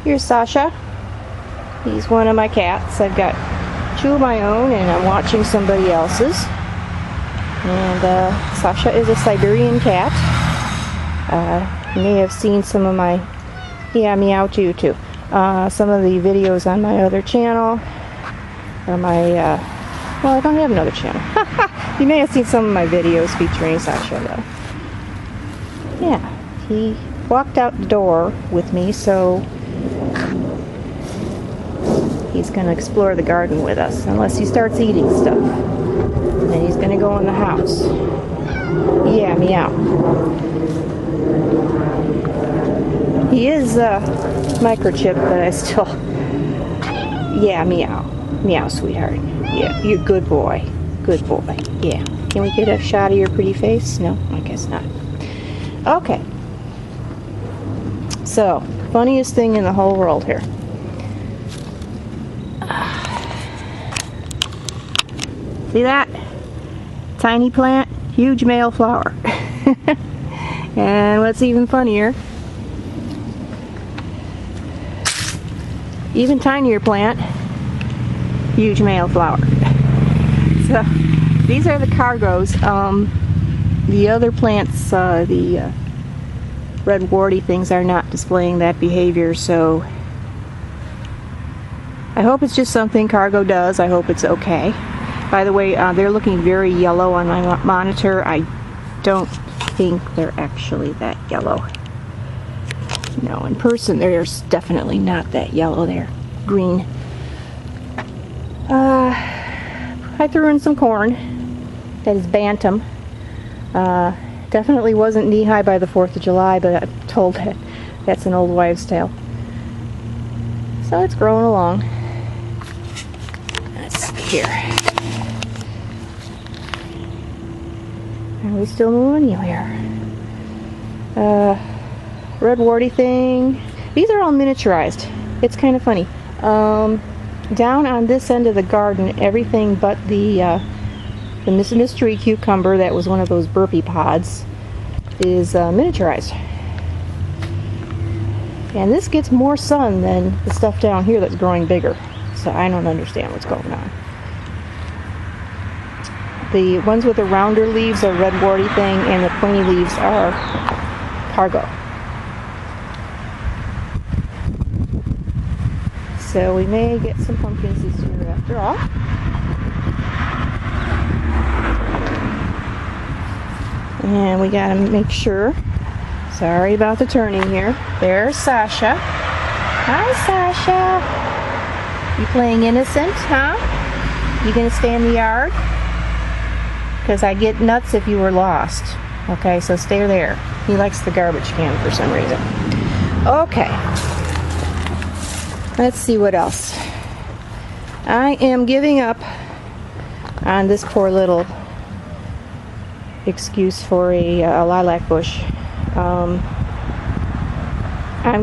Here's Sasha. He's one of my cats. I've got 2 of my own and I'm watching somebody else's. And Sasha is a Siberian cat. You may have seen some of my, yeah, meow too. Some of the videos on my other channel. Or my, well, I don't have another channel. You may have seen some of my videos featuring Sasha though. Yeah, he walked out the door with me, so he's going to explore the garden with us, unless he starts eating stuff. And then he's going to go in the house. Yeah, meow. He is microchipped, but I still... Yeah, meow. Meow, sweetheart. Yeah, you're a good boy. Good boy. Yeah. Can we get a shot of your pretty face? No? I guess not. Okay. So, funniest thing in the whole world here. See that? Tiny plant, huge male flower. And what's even funnier, even tinier plant, huge male flower. So these are the cargos. The other plants, the red warty things, are not displaying that behavior, so I hope it's just something cargo does. I hope it's okay. By the way, they're looking very yellow on my monitor. I don't think they're actually that yellow. No, in person they're definitely not that yellow. They're green. I threw in some corn. That is bantam. Definitely wasn't knee-high by the 4th of July, but I'm told that that's an old wives' tale. So it's growing along. Let's see here. Are we still moving here? Red warty thing. These are all miniaturized. It's kind of funny. Down on this end of the garden, everything but the mystery cucumber, that was one of those burpee pods, is miniaturized. And this gets more sun than the stuff down here that's growing bigger. So I don't understand what's going on. The ones with the rounder leaves are red warty thing, and the pointy leaves are cargo. So we may get some pumpkins this year after all. And we gotta make sure. Sorry about the turning here. There's Sasha. Hi, Sasha. You playing innocent, huh? You gonna stay in the yard? Because I'd get nuts if you were lost. Okay, so stay there. He likes the garbage can for some reason. Okay. Let's see what else. I am giving up on this poor little excuse for a lilac bush. I'm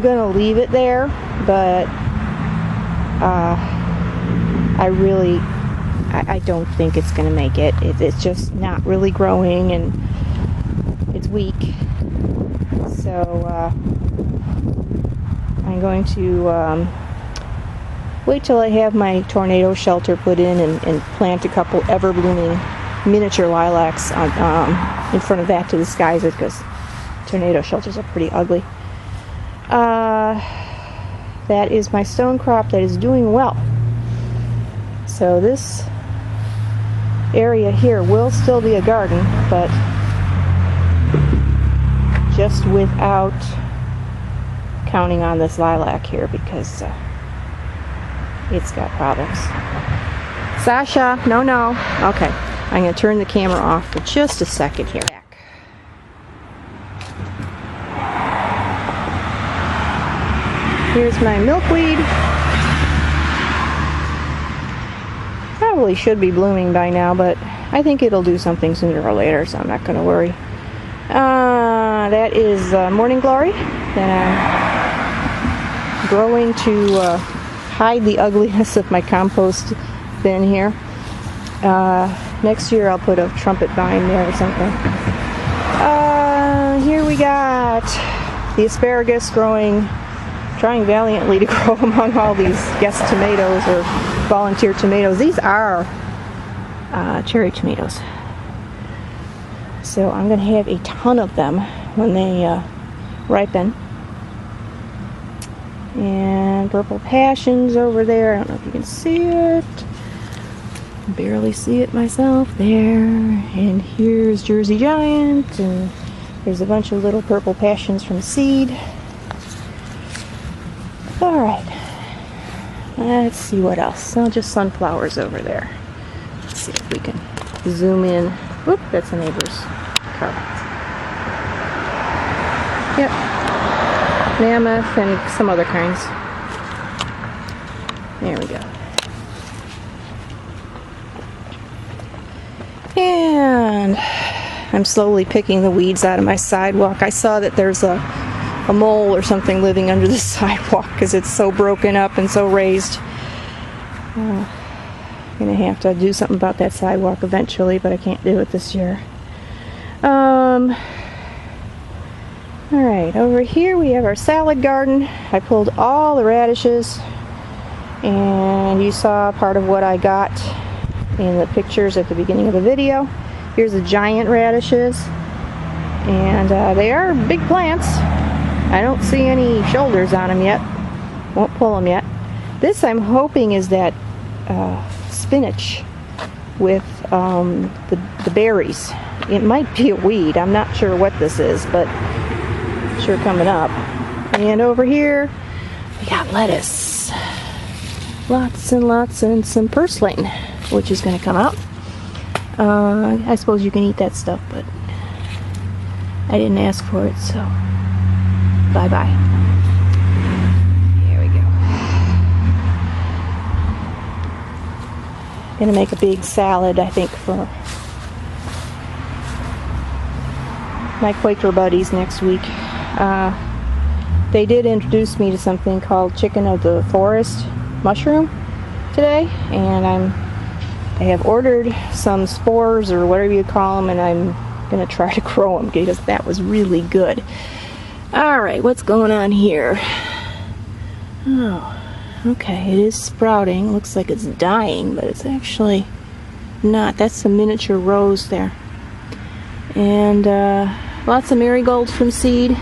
going to leave it there, but I don't think it's going to make it. It's just not really growing, and it's weak. So I'm going to wait till I have my tornado shelter put in and plant a couple ever-blooming miniature lilacs in front of that to disguise it, because tornado shelters are pretty ugly. That is my stone crop that is doing well. So this area here will still be a garden, but just without counting on this lilac here, because it's got problems. Sasha, no. Okay, I'm going to turn the camera off for just a second here. Here's my milkweed. Probably should be blooming by now, but I think it'll do something sooner or later, so I'm not going to worry. That is morning glory that I'm growing to hide the ugliness of my compost bin here. Next year I'll put a trumpet vine there or something. Here we got the asparagus growing trying valiantly to grow among all these guest tomatoes or volunteer tomatoes. These are cherry tomatoes. So I'm going to have a ton of them when they ripen. And purple passions over there. I don't know if you can see it. Barely see it myself there. And here's Jersey Giant, and there's a bunch of little purple passions from seed. Alright, let's see what else. Oh, just sunflowers over there. Let's see if we can zoom in. Whoop, that's a neighbor's car. Yep, mammoth and some other kinds. There we go. And I'm slowly picking the weeds out of my sidewalk. I saw that there's a mole or something living under the sidewalk because it's so broken up and so raised. I'm gonna have to do something about that sidewalk eventually, but I can't do it this year. Alright, over here we have our salad garden. I pulled all the radishes, and you saw part of what I got in the pictures at the beginning of the video. Here's the giant radishes, and they are big plants. I don't see any shoulders on them yet. Won't pull them yet. This I'm hoping is that spinach with the berries. It might be a weed. I'm not sure what this is, but sure coming up. And over here we got lettuce. Lots and lots, and some purslane, which is going to come out. I suppose you can eat that stuff, but I didn't ask for it, so bye-bye. Here we go. Gonna make a big salad, I think, for my Quaker buddies next week. They did introduce me to something called chicken of the forest mushroom today, and I have ordered some spores or whatever you call them, and I'm gonna try to grow them because that was really good. Alright, what's going on here? Oh, okay, it is sprouting. Looks like it's dying, but it's actually not. That's some miniature rose there. And lots of marigolds from seed.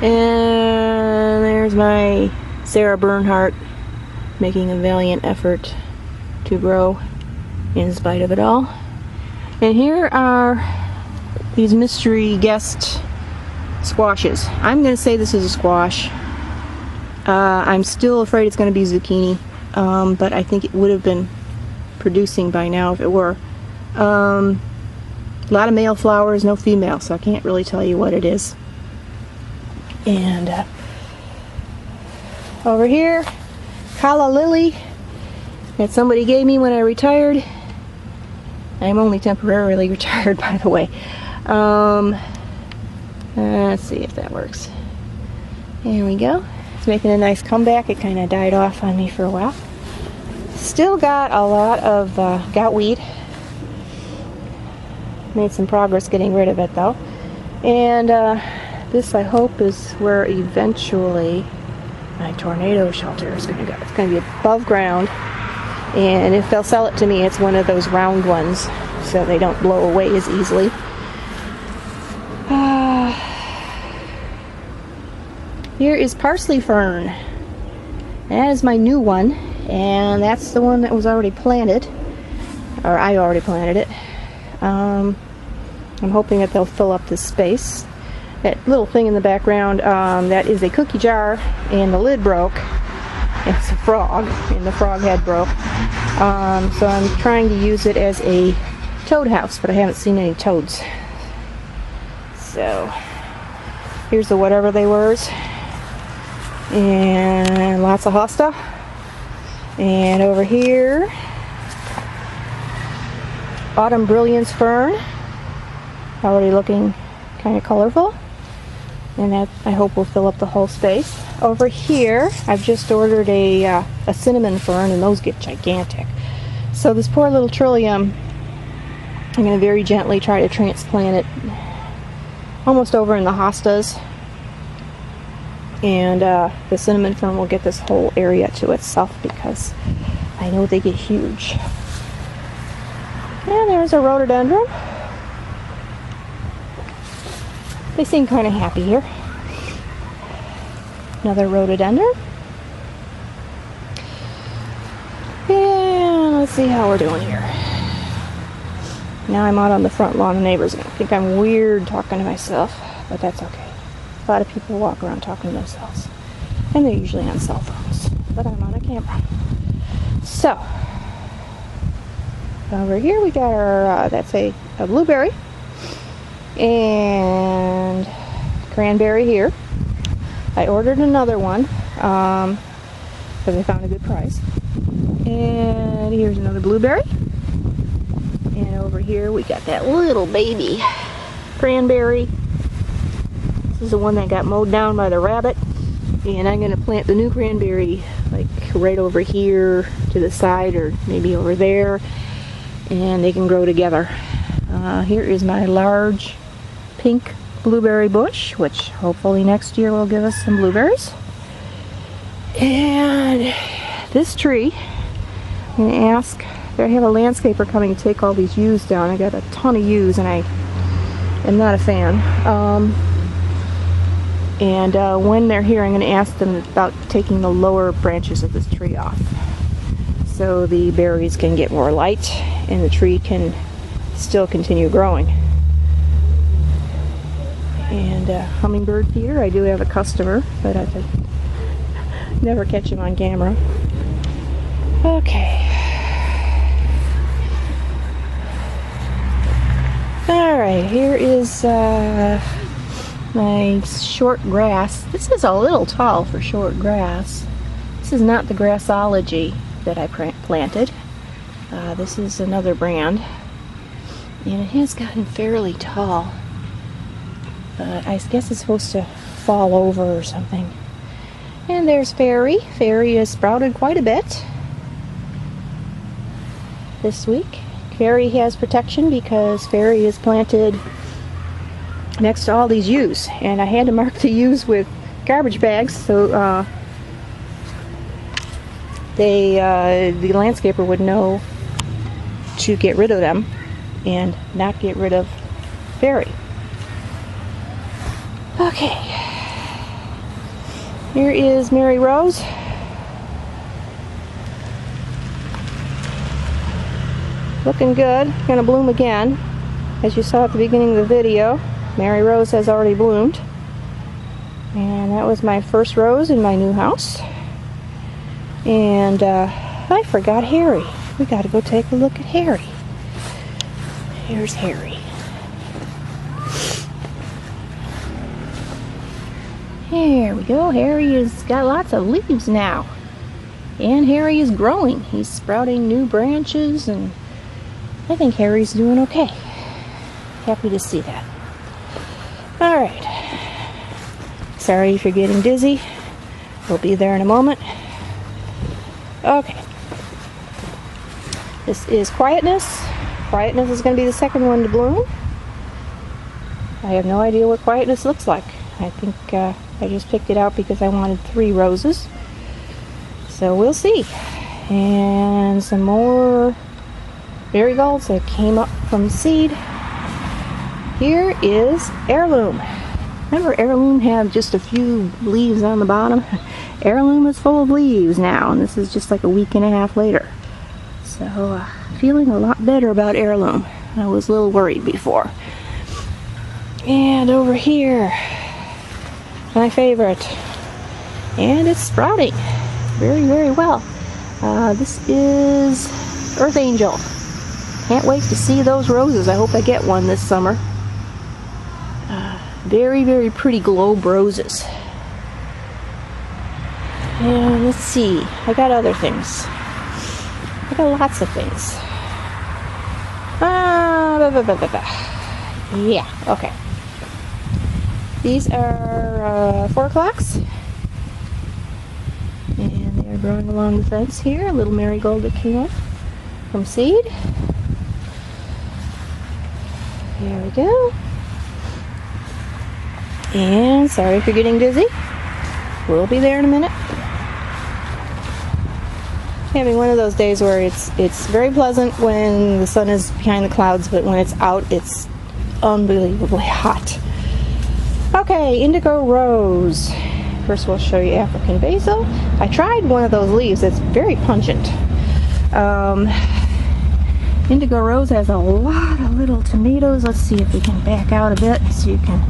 And there's my Sarah Bernhardt making a valiant effort to grow in spite of it all. And here are these mystery guest squashes. I'm going to say this is a squash. I'm still afraid it's going to be zucchini, but I think it would have been producing by now if it were. A lot of male flowers, no female, so I can't really tell you what it is. And over here, calla lily that somebody gave me when I retired. I'm only temporarily retired, by the way. Let's see if that works. There we go. It's making a nice comeback. It kind of died off on me for a while. Still got a lot of goutweed. Made some progress getting rid of it though. And this, I hope, is where eventually my tornado shelter is going to go. It's going to be above ground, and if they'll sell it to me, it's one of those round ones so they don't blow away as easily. Here is parsley fern. That is my new one, and that's the one that was already planted, or I already planted it. I'm hoping that they'll fill up this space. That little thing in the background, that is a cookie jar, and the lid broke. It's a frog, and the frog head broke. So I'm trying to use it as a toad house, but I haven't seen any toads. So here's the whatever they were, and lots of hosta. And over here, autumn brilliance fern, already looking kind of colorful, and that I hope will fill up the whole space. Over here I've just ordered a cinnamon fern, and those get gigantic. So this poor little trillium, I'm going to very gently try to transplant it almost over in the hostas. And the cinnamon fern will get this whole area to itself because I know they get huge. And there's a rhododendron. They seem kind of happy here. Another rhododendron. And let's see how we're doing here. Now I'm out on the front lawn. The neighbors are going to think I'm weird talking to myself, but that's okay. A lot of people walk around talking to themselves, and they're usually on cell phones, but I'm on a camera. So, over here we got our, that's a blueberry, and cranberry here. I ordered another one, because I found a good price. And here's another blueberry. And over here we got that little baby cranberry. This is the one that got mowed down by the rabbit. And I'm going to plant the new cranberry like right over here to the side, or maybe over there. And they can grow together. Here is my large pink blueberry bush, which hopefully next year will give us some blueberries. And this tree, I'm going to ask, I have a landscaper coming to take all these yews down. I got a ton of yews and I am not a fan. When they're here, I'm going to ask them about taking the lower branches of this tree off, so the berries can get more light and the tree can still continue growing. And hummingbird feeder, I do have a customer, but I never catch him on camera. Okay. Alright, here is my short grass. This is a little tall for short grass. This is not the grassology that I planted. This is another brand. And it has gotten fairly tall. I guess it's supposed to fall over or something. And there's Fairy. Fairy has sprouted quite a bit this week. Fairy has protection because Fairy is planted next to all these yews. And I had to mark the yews with garbage bags so the landscaper would know to get rid of them and not get rid of Fairy. Okay, here is Mary Rose. Looking good, gonna bloom again. As you saw at the beginning of the video, Mary Rose has already bloomed. And that was my first rose in my new house. And I forgot Harry. We gotta go take a look at Harry. Here's Harry. There we go. Harry has got lots of leaves now. And Harry is growing. He's sprouting new branches, and I think Harry's doing okay. Happy to see that. Alright. Sorry if you're getting dizzy. We'll be there in a moment. Okay. This is Quietness. Quietness is going to be the second one to bloom. I have no idea what Quietness looks like. I think I just picked it out because I wanted 3 roses. So we'll see. And some more marigolds that came up from seed. Here is Heirloom. Remember, Heirloom had just a few leaves on the bottom? Heirloom is full of leaves now, and this is just like a week and a half later. So, feeling a lot better about Heirloom. I was a little worried before. And over here, my favorite. And it's sprouting very, very well. This is Earth Angel. Can't wait to see those roses. I hope I get one this summer. Very, very pretty globe roses. And let's see. I got other things. I got lots of things. Yeah, okay. These are 4 o'clocks. And they are growing along the fence here. A little marigold that came up from seed. There we go. And sorry if you're getting dizzy. We'll be there in a minute. Having one of those days where it's very pleasant when the sun is behind the clouds, but when it's out, it's unbelievably hot. Okay, indigo rose. First we'll show you African basil. I tried one of those leaves. It's very pungent. Indigo rose has a lot of little tomatoes. Let's see if we can back out a bit so you can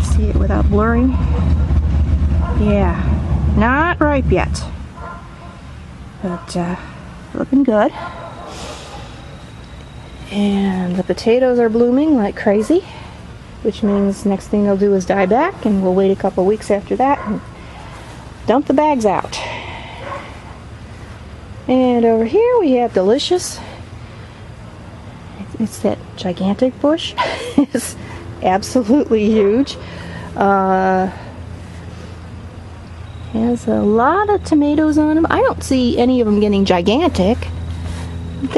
see it without blurring. Yeah, not ripe yet, but looking good. And the potatoes are blooming like crazy, which means next thing they'll do is die back, and we'll wait a couple weeks after that and dump the bags out. And over here we have delicious. It's that gigantic bush. It's absolutely huge. Has a lot of tomatoes on them. I don't see any of them getting gigantic.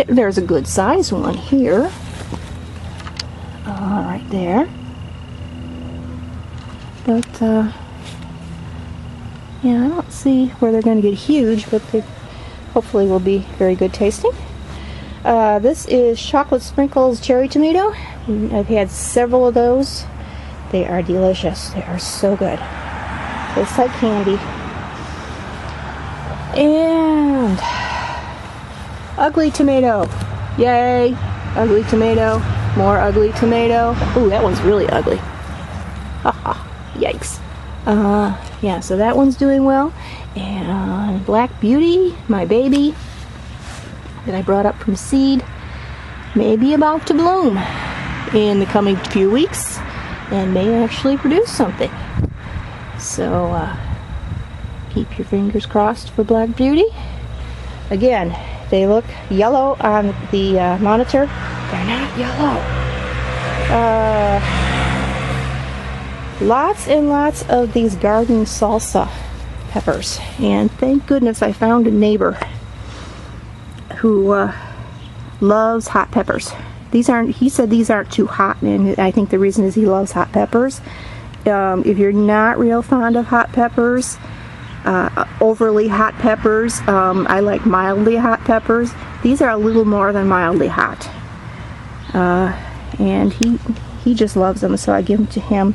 There's a good sized one here. Right there. But, yeah, I don't see where they're going to get huge, but they hopefully will be very good tasting. This is chocolate sprinkles cherry tomato. I've had several of those. They are delicious. They are so good. Tastes like candy. And ugly tomato. Yay! Ugly tomato. More ugly tomato. Ooh, that one's really ugly. Haha. Yikes. Yeah, so that one's doing well. And Black Beauty, my baby, that I brought up from seed, may be about to bloom in the coming few weeks and may actually produce something. So keep your fingers crossed for Black Beauty. Again, they look yellow on the monitor. They're not yellow. Lots and lots of these garden salsa peppers, and thank goodness I found a neighbor who loves hot peppers. He said these aren't too hot, and I think the reason is he loves hot peppers. If you're not real fond of hot peppers, overly hot peppers, I like mildly hot peppers. These are a little more than mildly hot, and he just loves them, so I give them to him.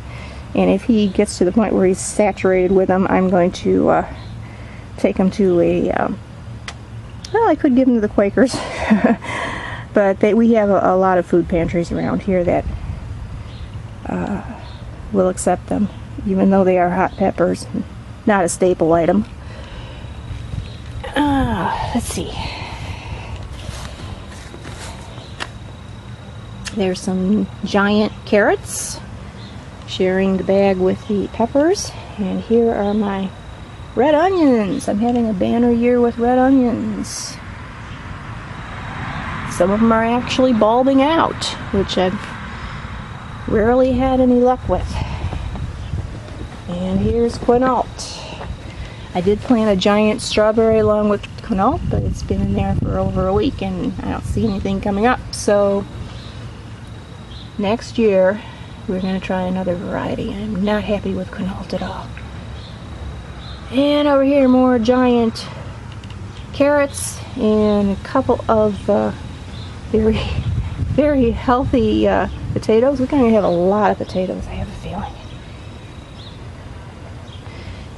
And if he gets to the point where he's saturated with them, I'm going to take him to a well, I could give them to the Quakers, but we have a lot of food pantries around here that will accept them, even though they are hot peppers. Not a staple item. Let's see. There's some giant carrots, sharing the bag with the peppers. And here are my red onions. I'm having a banner year with red onions. Some of them are actually bulbing out, which I've rarely had any luck with. And here's quinault. I did plant a giant strawberry along with quinault, but it's been in there for over a week and I don't see anything coming up. So next year we're going to try another variety. I'm not happy with quinault at all. And over here, more giant carrots and a couple of very, very healthy potatoes. We're going to have a lot of potatoes, I have a feeling.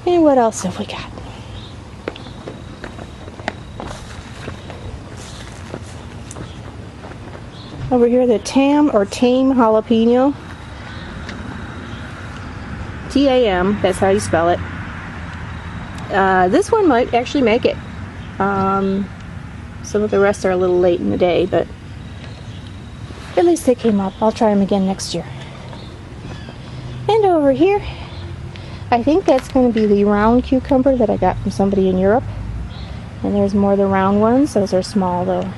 And what else have we got? Over here, the tame jalapeno. T-A-M, that's how you spell it. This one might actually make it. Some of the rest are a little late in the day, but at least they came up. I'll try them again next year. And over here, I think that's going to be the round cucumber that I got from somebody in Europe. And there's more of the round ones. Those are small though.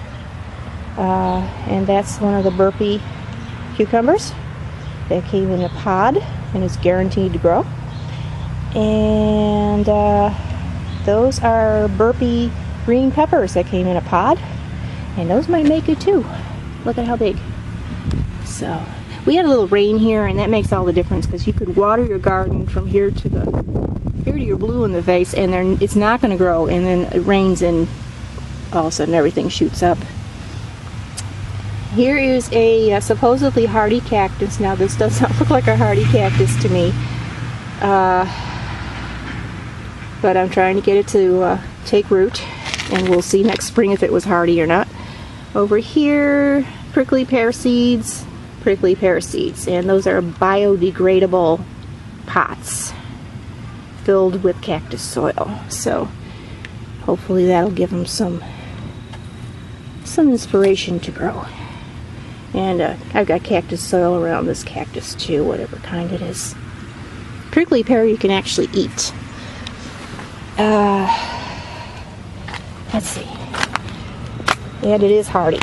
And that's one of the burpee cucumbers that came in a pod and is guaranteed to grow. And those are burpee green peppers that came in a pod, and those might make it too. Look at how big. So we had a little rain here, and that makes all the difference, because you could water your garden from here to dirty or blue in the vase, and it's not going to grow, and then it rains and all of a sudden everything shoots up. Here is a supposedly hardy cactus. Now this does not look like a hardy cactus to me, but I'm trying to get it to take root, and we'll see next spring if it was hardy or not. Over here, prickly pear seeds, and those are biodegradable pots filled with cactus soil. So hopefully that'll give them some inspiration to grow. And I've got cactus soil around this cactus too, whatever kind it is. Prickly pear you can actually eat. Let's see. And it is hardy.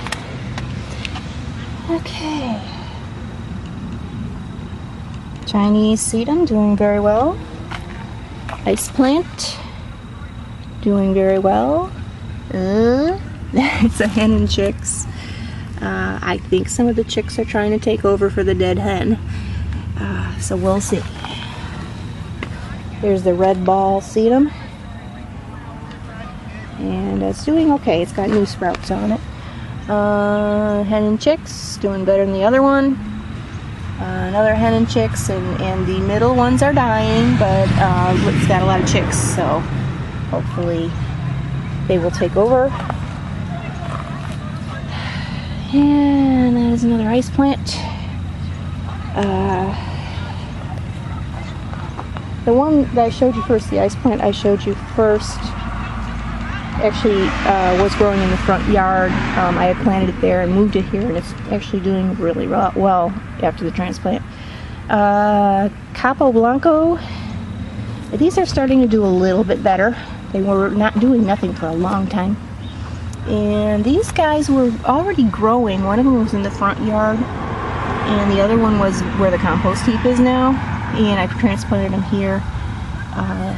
Okay. Chinese sedum doing very well. Ice plant doing very well. It's a hen and chicks. I think some of the chicks are trying to take over for the dead hen. So we'll see. There's the red ball sedum. And it's doing okay. It's got new sprouts on it. Hen and chicks doing better than the other one. Another hen and chicks, and the middle ones are dying, but it's got a lot of chicks, so hopefully they will take over. And that is another ice plant. The one that I showed you first, the ice plant I showed you first, actually was growing in the front yard. I had planted it there and moved it here, and it's actually doing really well after the transplant. Capo Blanco, these are starting to do a little bit better. They were not doing nothing for a long time. And these guys were already growing. One of them was in the front yard, and the other one was where the compost heap is now. And I've transplanted them here.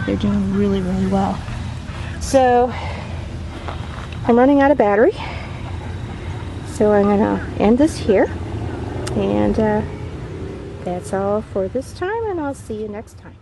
They're doing really well. So I'm running out of battery, so I'm gonna end this here, and that's all for this time, and I'll see you next time.